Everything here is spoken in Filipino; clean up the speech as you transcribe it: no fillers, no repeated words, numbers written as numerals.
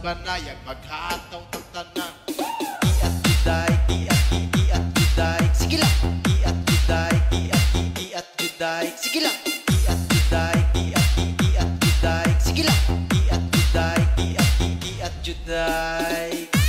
banayag maghataw ng tanan. Iat juday, iat juday. Sige lang. Iat juday, iat juday. Sige lang. Iat juday, iat juday. Sige lang. Iat juday, iat juday.